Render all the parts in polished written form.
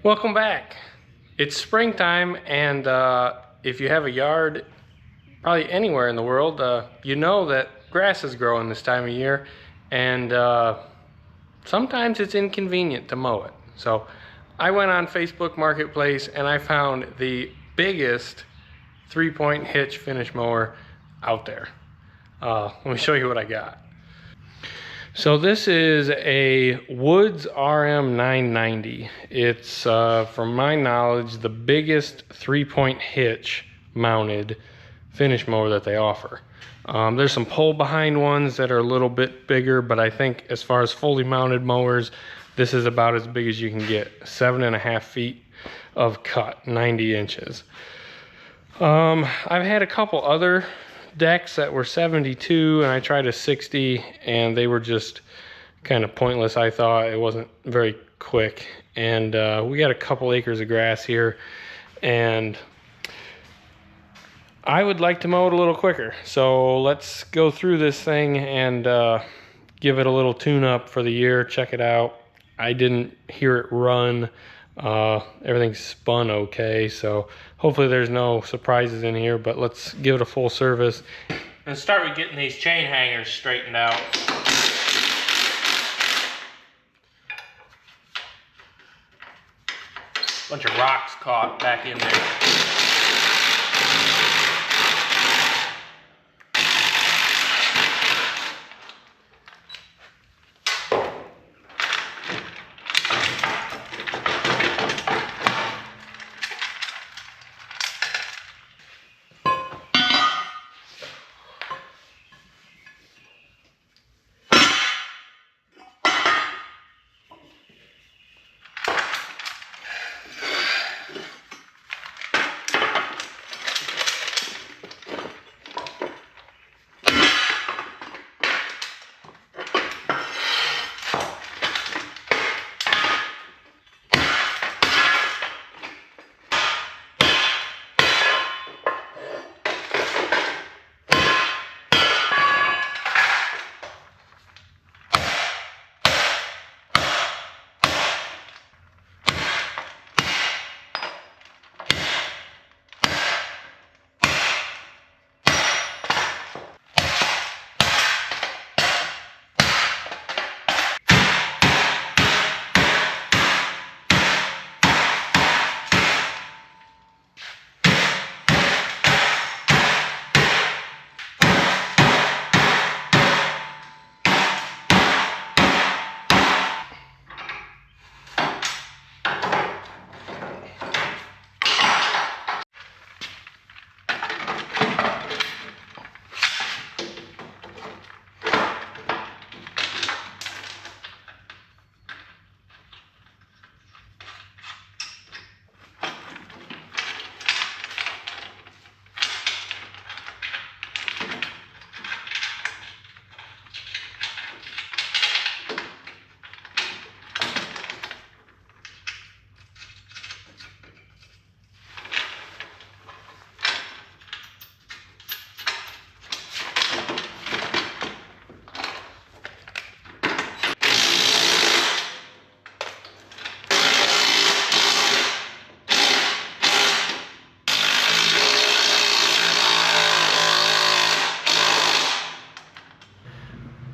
Welcome back. It's springtime, and if you have a yard, probably anywhere in the world, you know that grass is growing this time of year, and sometimes it's inconvenient to mow it. So I went on Facebook Marketplace and I found the biggest 3-point hitch finish mower out there. Let me show you what I got. So this is a Woods RM 990. It's, from my knowledge, the biggest 3-point hitch mounted finish mower that they offer. There's some pull behind ones that are a little bit bigger, but I think as far as fully mounted mowers, this is about as big as you can get. 7.5 feet of cut, 90 inches. I've had a couple other decks that were 72, and I tried a 60, and they were just kind of pointless. I thought it wasn't very quick, and we got a couple acres of grass here, and I would like to mow it a little quicker. So let's go through this thing and give it a little tune up for the year. Check it out. I didn't hear it run. Everything's spun okay, so hopefully there's no surprises in here, but let's give it a full service and start with getting these chain hangers straightened out. Bunch of rocks caught back in there.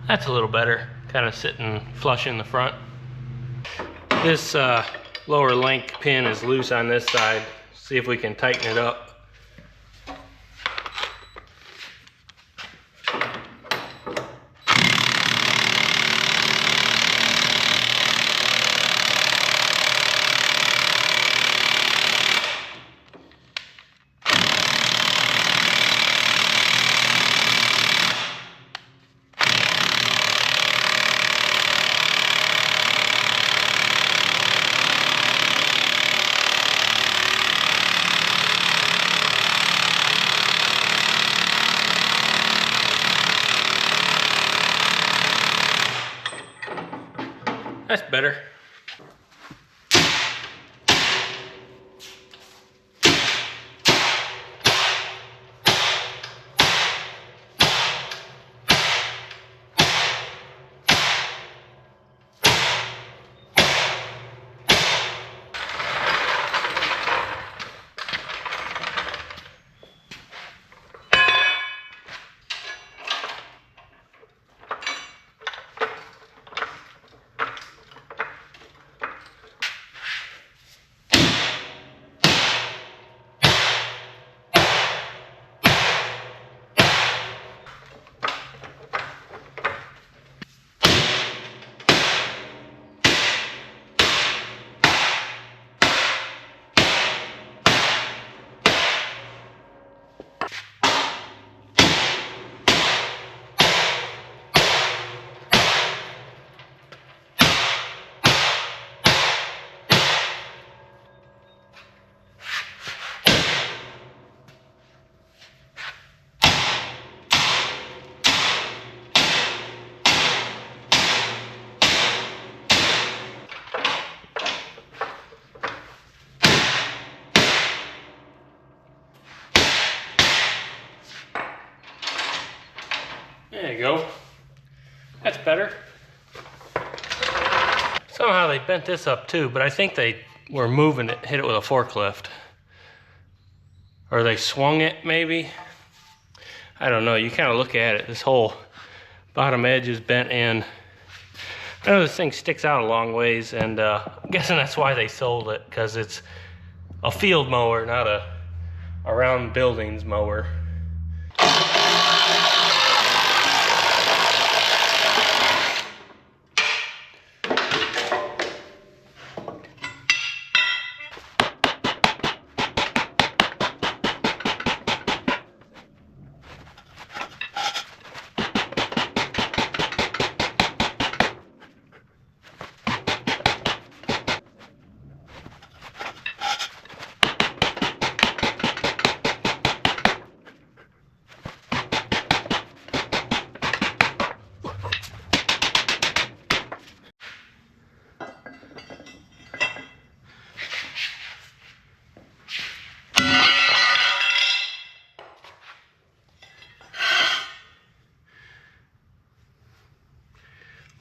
That's a little better, kind of sitting flush in the front. This lower link pin is loose on this side. See if we can tighten it up. That's better. better. Somehow they bent this up too, but I think they were moving it, hit it with a forklift. Or they swung it maybe. I don't know, you kind of look at it, this whole bottom edge is bent in. I know this thing sticks out a long ways, and I'm guessing that's why they sold it, because it's a field mower, not a around buildings mower.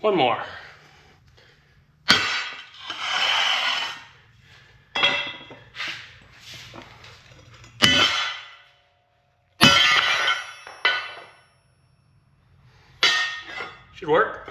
One more. Should work.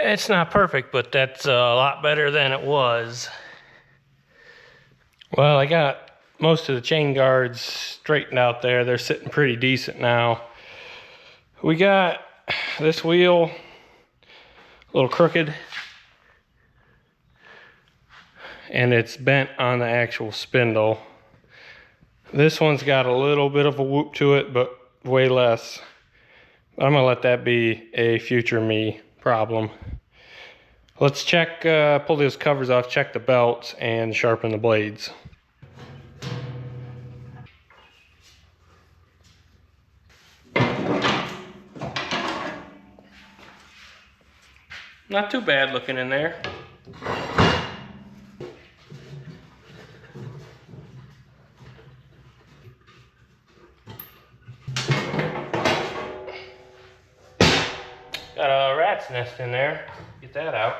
It's not perfect, but that's a lot better than it was. Well, I got most of the chain guards straightened out there. They're sitting pretty decent now. We got this wheel a little crooked, and it's bent on the actual spindle. This one's got a little bit of a whoop to it, but way less. I'm gonna let that be a future me problem. Let's check, pull those covers off, check the belts, and sharpen the blades. Not too bad looking in there. Got a rat's nest in there. Get that out.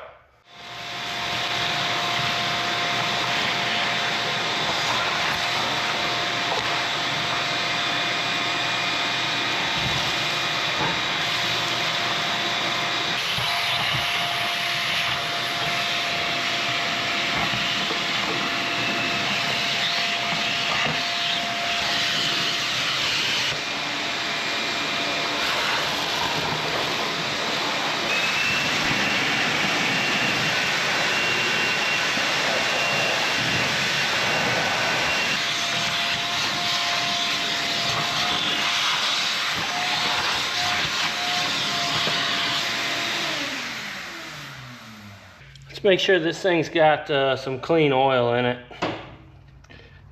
Let's make sure this thing's got some clean oil in it.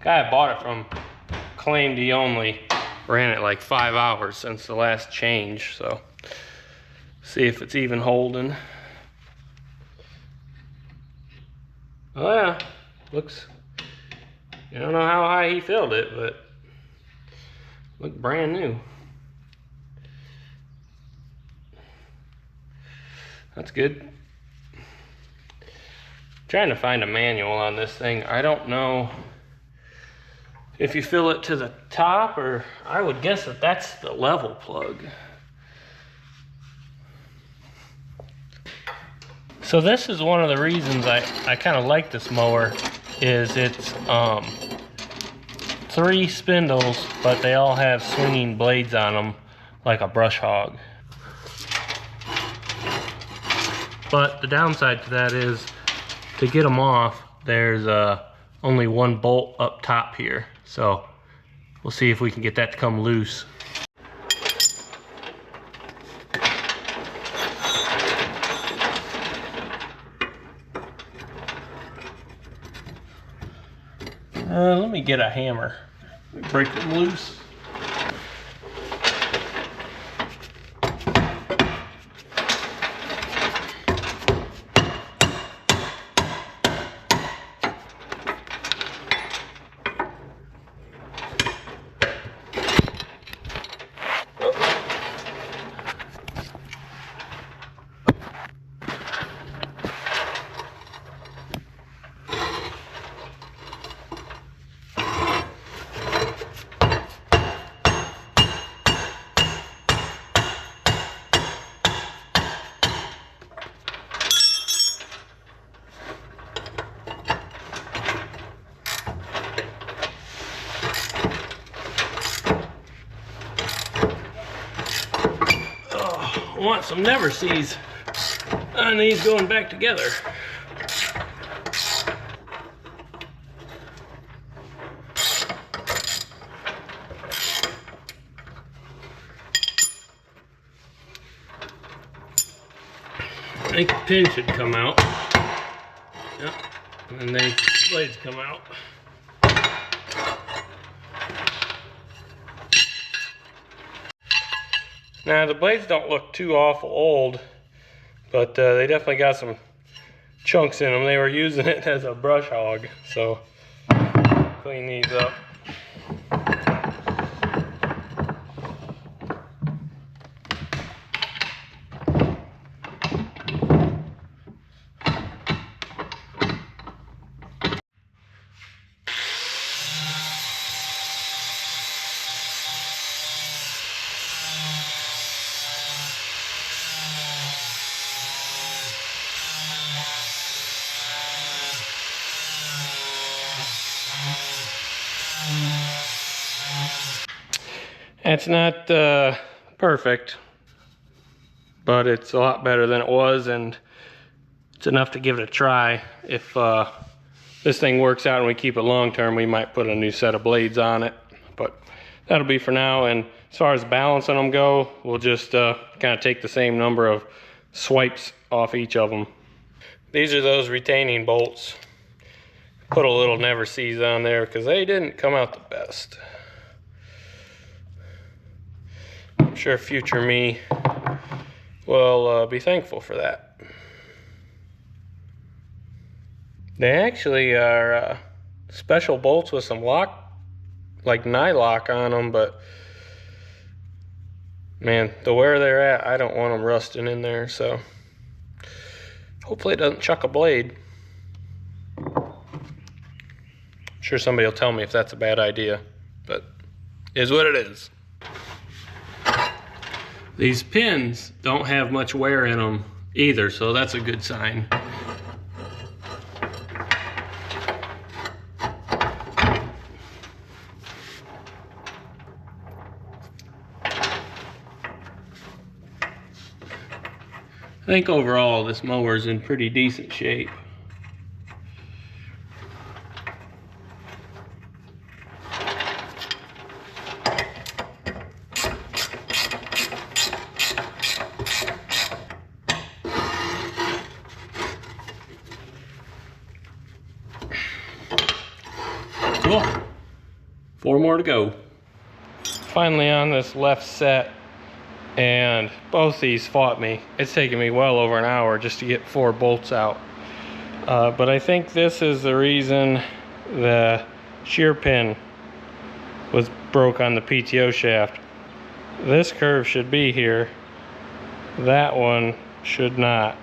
Guy I bought it from claimed he only ran it like 5 hours since the last change, so see if it's even holding. Oh yeah, looks, I don't know how high he filled it, but looked brand new. That's good. Trying to find a manual on this thing. I don't know if you fill it to the top, or I would guess that that's the level plug. So this is one of the reasons I kind of like this mower, is it's 3 spindles, but they all have swinging blades on them like a brush hog. But the downside to that is, to get them off, there's only 1 bolt up top here. So we'll see if we can get that to come loose. Let me get a hammer. Break them loose. I want some never sees on these going back together. I think the pin should come out. Yep. And then the blades come out. Now the blades don't look too awful old, but they definitely got some chunks in them. They were using it as a brush hog, so clean these up. It's not perfect, but it's a lot better than it was, and it's enough to give it a try. If this thing works out and we keep it long term, we might put a new set of blades on it, but that'll be for now. And as far as balancing them go, we'll just kind of take the same number of swipes off each of them. These are those retaining bolts. Put a little never sees on there because they didn't come out the best. I'm sure future me will be thankful for that. They actually are special bolts with some lock, like nylock on them, but man, the where they're at, I don't want them rusting in there, so hopefully it doesn't chuck a blade. I'm sure somebody will tell me if that's a bad idea, but it is what it is. These pins don't have much wear in them either, so that's a good sign. I think overall this mower is in pretty decent shape. Cool. 4 more to go. Finally on this left set, and both these fought me. It's taken me well over an hour just to get 4 bolts out. But I think this is the reason the shear pin was broke on the PTO shaft. This curve should be here. That one should not.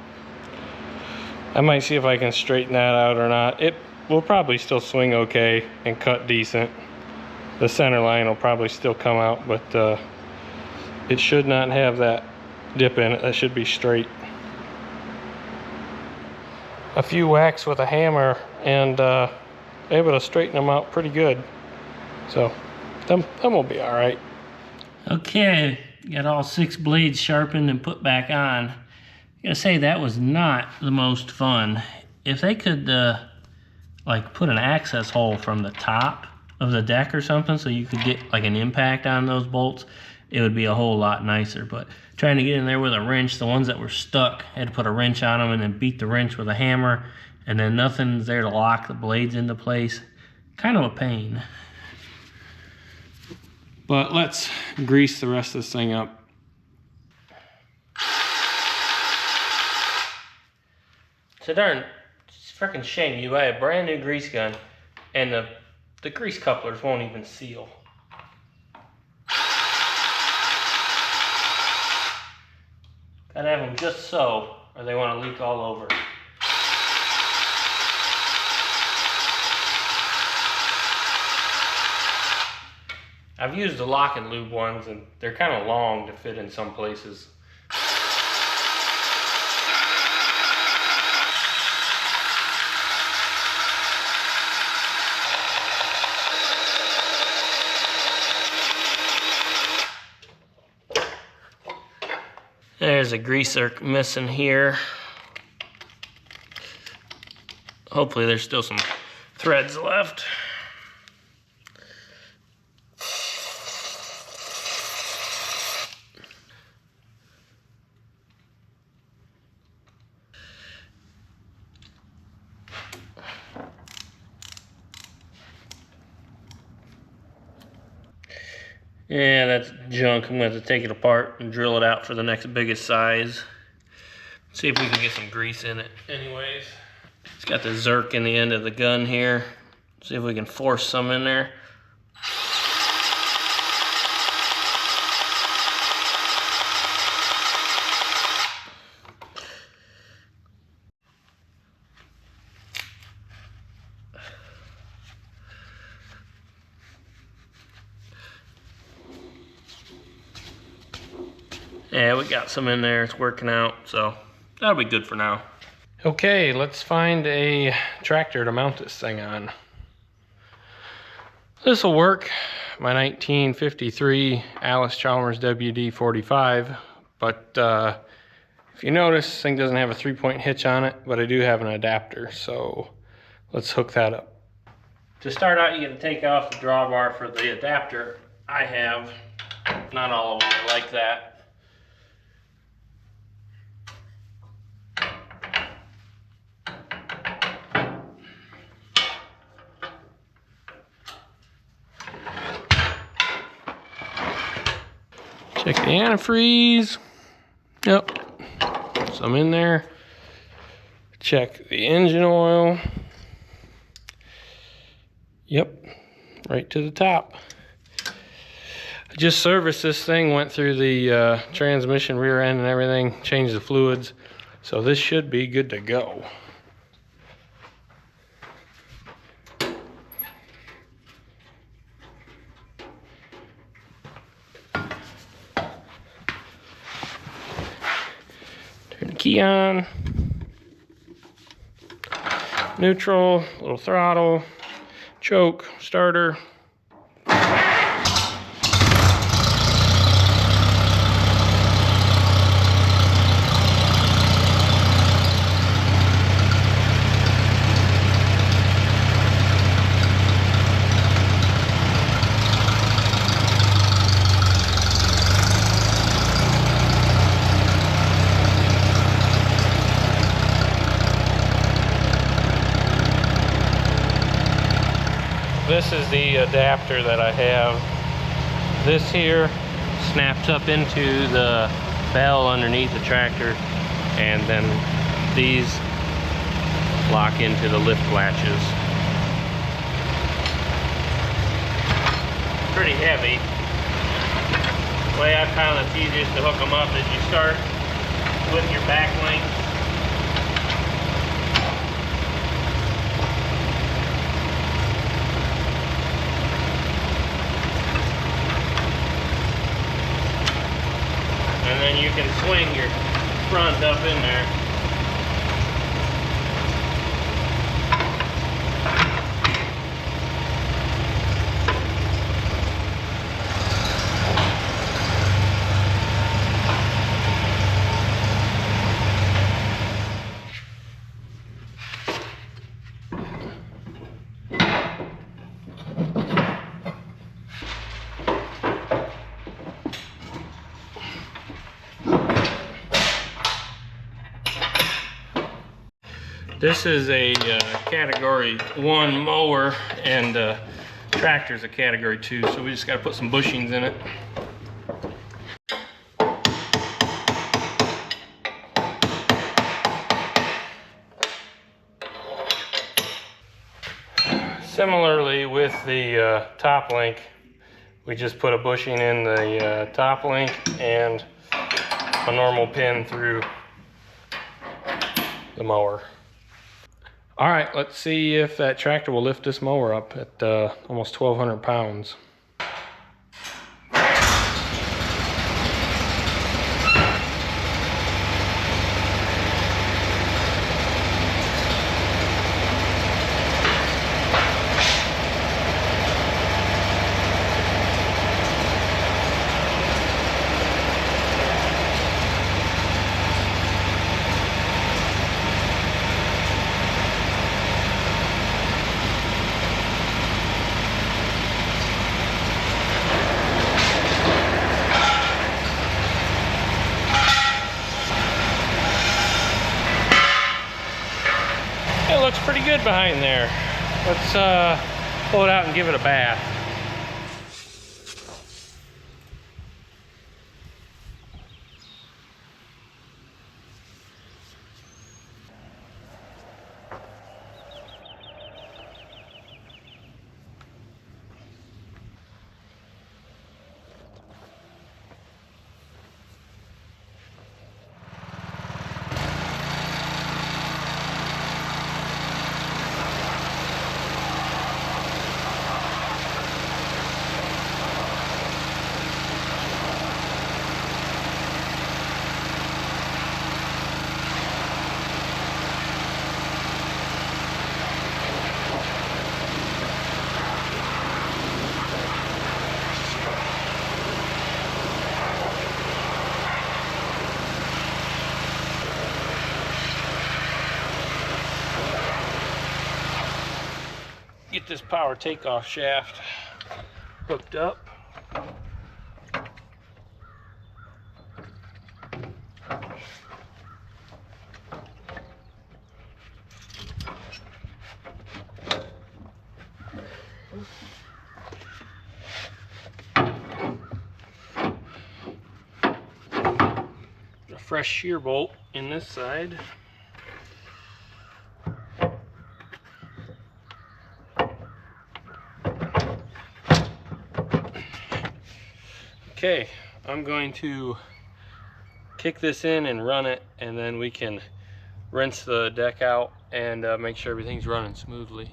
I might see if I can straighten that out or not. It will probably still swing okay and cut decent. The center line will probably still come out, but it should not have that dip in it. That should be straight. a few whacks with a hammer and able to straighten them out pretty good. So them will be all right. Okay, got all 6 blades sharpened and put back on. I gotta say, that was not the most fun. If they could like put an access hole from the top of the deck or something so you could get like an impact on those bolts, it would be a whole lot nicer. But trying to get in there with a wrench, the ones that were stuck, I had to put a wrench on them and then beat the wrench with a hammer, and then nothing's there to lock the blades into place. Kind of a pain. But let's grease the rest of this thing up. It's a darn freaking shame you buy a brand new grease gun and the grease couplers won't even seal. Gotta have them just so, or they want to leak all over. I've used the lock and lube ones, and they're kind of long to fit in some places. There's a grease zerk missing here. Hopefully there's still some threads left. Yeah, that's junk. I'm going to have to take it apart and drill it out for the next biggest size. See if we can get some grease in it anyways. It's got the zerk in the end of the gun here. See if we can force some in there. Yeah, we got some in there. It's working out, so that'll be good for now. Okay, let's find a tractor to mount this thing on. This will work. My 1953 Alice Chalmers WD-45, but if you notice, this thing doesn't have a 3-point hitch on it, but I do have an adapter, so let's hook that up. To start out, you got to take off the drawbar for the adapter. I have. Not all of them are like that. Check the antifreeze. Yep, some in there. Check the engine oil. Yep, right to the top. I just serviced this thing, went through the transmission rear end and everything, changed the fluids. So this should be good to go. Turn the key on. Neutral, little throttle, choke, starter. This is the adapter that I have. This here snaps up into the bell underneath the tractor, and then these lock into the lift latches. Pretty heavy. The way I found it's easiest to hook them up is you start with your back link. And then you can swing your front up in there. This is a category 1 mower, and tractor's a category 2, so we just got to put some bushings in it. Similarly with the top link, we just put a bushing in the top link and a normal pin through the mower. All right, let's see if that tractor will lift this mower up at almost 1,200 pounds. It looks pretty good behind there. Let's pull it out and give it a bath. Get this power takeoff shaft hooked up. A fresh shear bolt in this side. Okay, I'm going to kick this in and run it, and then we can rinse the deck out and make sure everything's running smoothly.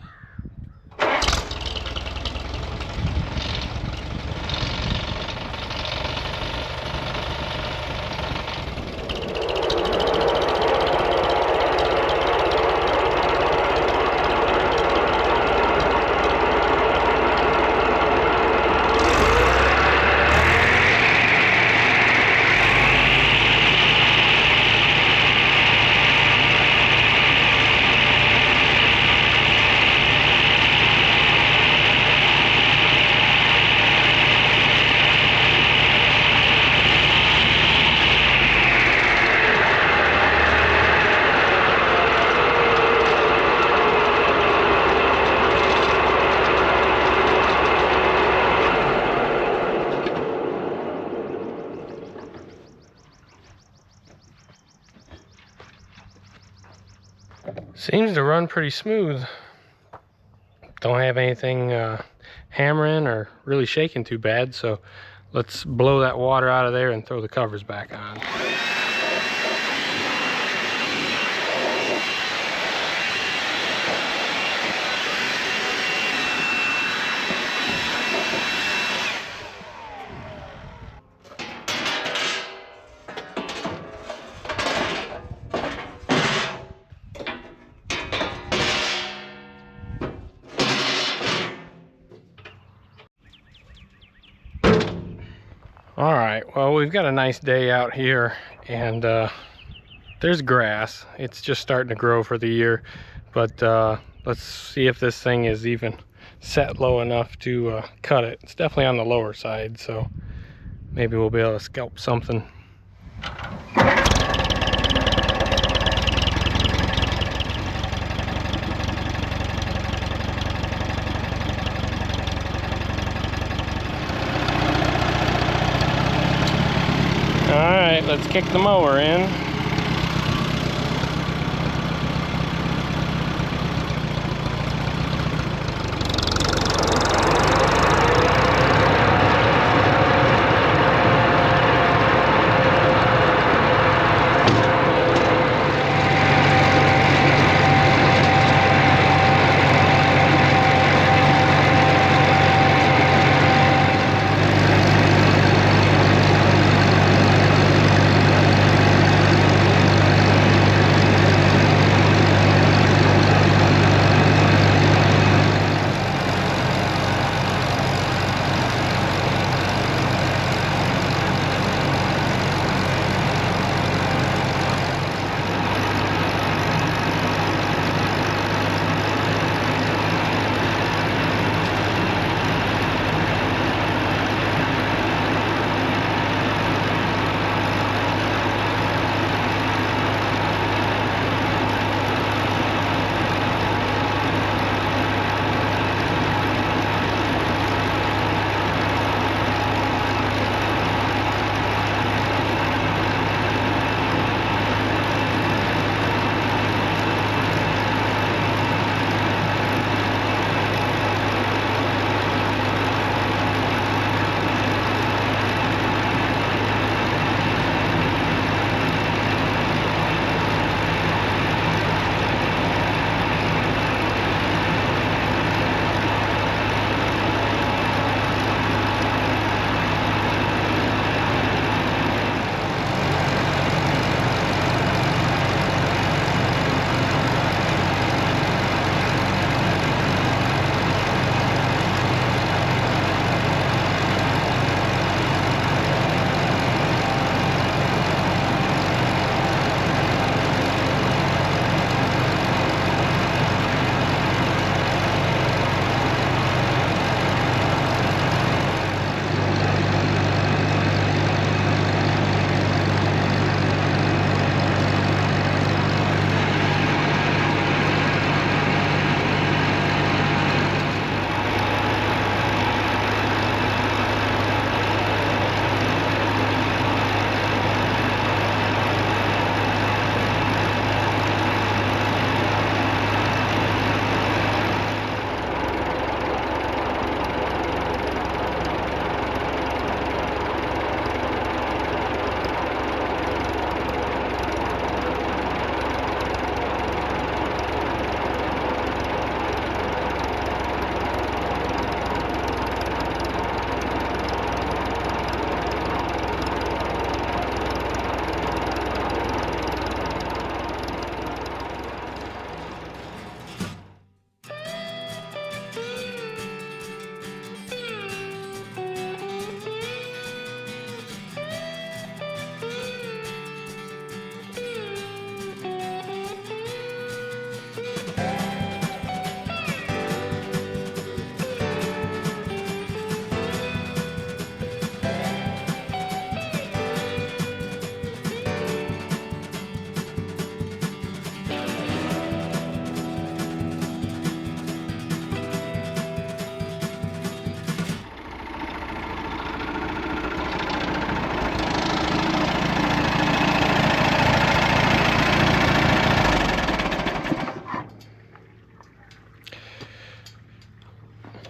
Seems to run pretty smooth. Don't have anything hammering or really shaking too bad, so let's blow that water out of there and throw the covers back on. All right, well, we've got a nice day out here, and there's grass. It's just starting to grow for the year, but let's see if this thing is even set low enough to cut it. It's definitely on the lower side, so maybe we'll be able to scalp something. let's kick the mower in.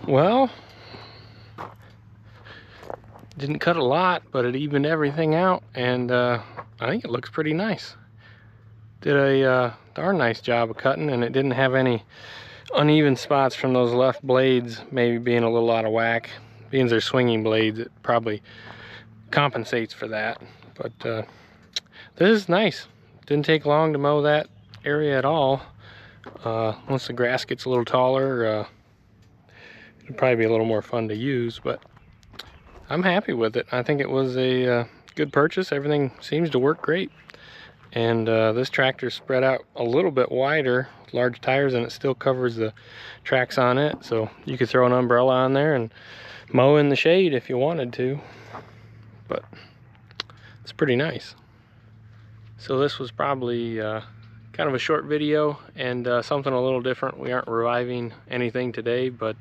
Well, didn't cut a lot, but it evened everything out, and I think it looks pretty nice. Did a darn nice job of cutting, and it didn't have any uneven spots from those left blades maybe being a little out of whack. Being they're swinging blades, it probably compensates for that. But this is nice. Didn't take long to mow that area at all. Once the grass gets a little taller, it'll probably be a little more fun to use, but I'm happy with it. I think it was a good purchase. Everything seems to work great. And this tractor's spread out a little bit wider, large tires, and it still covers the tracks on it. So you could throw an umbrella on there and mow in the shade if you wanted to. But it's pretty nice. So this was probably kind of a short video and something a little different. We aren't reviving anything today, but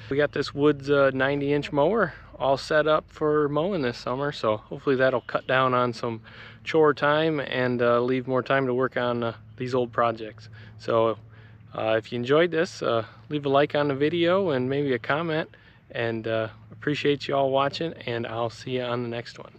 we got this Woods 90-inch mower all set up for mowing this summer, so hopefully that'll cut down on some chore time and leave more time to work on these old projects. So if you enjoyed this, leave a like on the video and maybe a comment, and appreciate you all watching, and I'll see you on the next one.